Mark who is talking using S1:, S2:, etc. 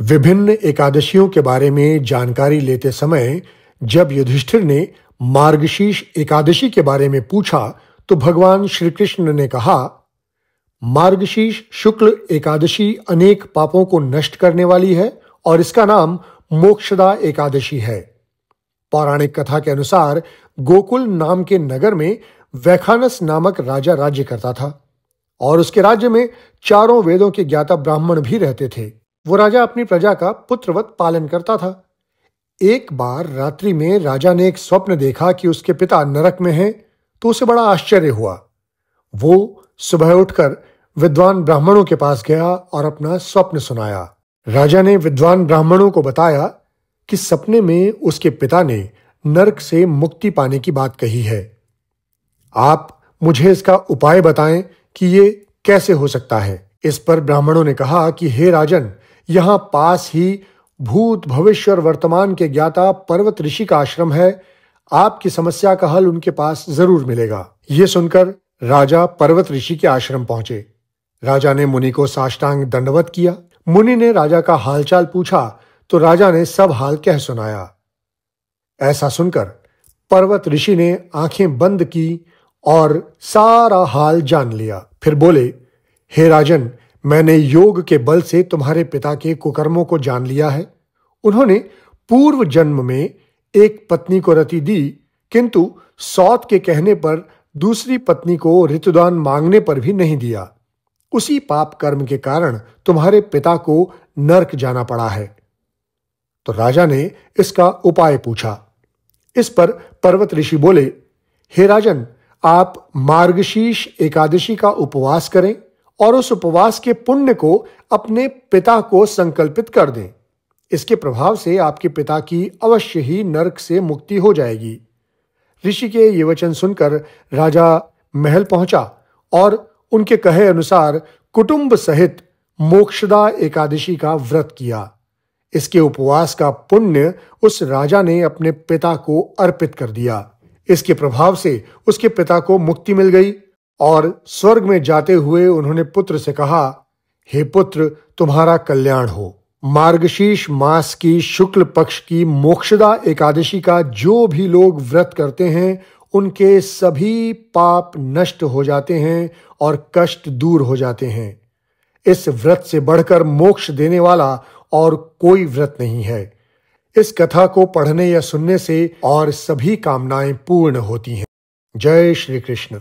S1: विभिन्न एकादशियों के बारे में जानकारी लेते समय जब युधिष्ठिर ने मार्गशीर्ष एकादशी के बारे में पूछा तो भगवान श्री कृष्ण ने कहा, मार्गशीर्ष शुक्ल एकादशी अनेक पापों को नष्ट करने वाली है और इसका नाम मोक्षदा एकादशी है। पौराणिक कथा के अनुसार गोकुल नाम के नगर में वैखानस नामक राजा राज्य करता था और उसके राज्य में चारों वेदों के ज्ञाता ब्राह्मण भी रहते थे। वो राजा अपनी प्रजा का पुत्रवत पालन करता था। एक बार रात्रि में राजा ने एक स्वप्न देखा कि उसके पिता नरक में हैं, तो उसे बड़ा आश्चर्य हुआ। वो सुबह उठकर विद्वान ब्राह्मणों के पास गया और अपना स्वप्न सुनाया। राजा ने विद्वान ब्राह्मणों को बताया कि सपने में उसके पिता ने नरक से मुक्ति पाने की बात कही है। आप मुझे इसका उपाय बताएं कि ये कैसे हो सकता है। इस पर ब्राह्मणों ने कहा कि हे राजन, यहाँ पास ही भूत भविष्य और वर्तमान के ज्ञाता पर्वत ऋषि का आश्रम है। आपकी समस्या का हल उनके पास जरूर मिलेगा। ये सुनकर राजा पर्वत ऋषि के आश्रम पहुंचे। राजा ने मुनि को साष्टांग दंडवत किया। मुनि ने राजा का हालचाल पूछा तो राजा ने सब हाल कह सुनाया। ऐसा सुनकर पर्वत ऋषि ने आंखें बंद की और सारा हाल जान लिया। फिर बोले, हे राजन, मैंने योग के बल से तुम्हारे पिता के कुकर्मों को जान लिया है। उन्होंने पूर्व जन्म में एक पत्नी को रति दी, किंतु सौत के कहने पर दूसरी पत्नी को ऋतुदान मांगने पर भी नहीं दिया। उसी पाप कर्म के कारण तुम्हारे पिता को नरक जाना पड़ा है। तो राजा ने इसका उपाय पूछा। इस पर पर्वत ऋषि बोले, हे राजन, आप मार्गशीर्ष एकादशी का उपवास करें और उस उपवास के पुण्य को अपने पिता को संकल्पित कर दें। इसके प्रभाव से आपके पिता की अवश्य ही नरक से मुक्ति हो जाएगी। ऋषि के ये वचन सुनकर राजा महल पहुंचा और उनके कहे अनुसार कुटुंब सहित मोक्षदा एकादशी का व्रत किया। इसके उपवास का पुण्य उस राजा ने अपने पिता को अर्पित कर दिया। इसके प्रभाव से उसके पिता को मुक्ति मिल गई और स्वर्ग में जाते हुए उन्होंने पुत्र से कहा, हे पुत्र, तुम्हारा कल्याण हो। मार्गशीर्ष मास की शुक्ल पक्ष की मोक्षदा एकादशी का जो भी लोग व्रत करते हैं, उनके सभी पाप नष्ट हो जाते हैं और कष्ट दूर हो जाते हैं। इस व्रत से बढ़कर मोक्ष देने वाला और कोई व्रत नहीं है। इस कथा को पढ़ने या सुनने से और सभी कामनाएं पूर्ण होती हैं। जय श्री कृष्ण।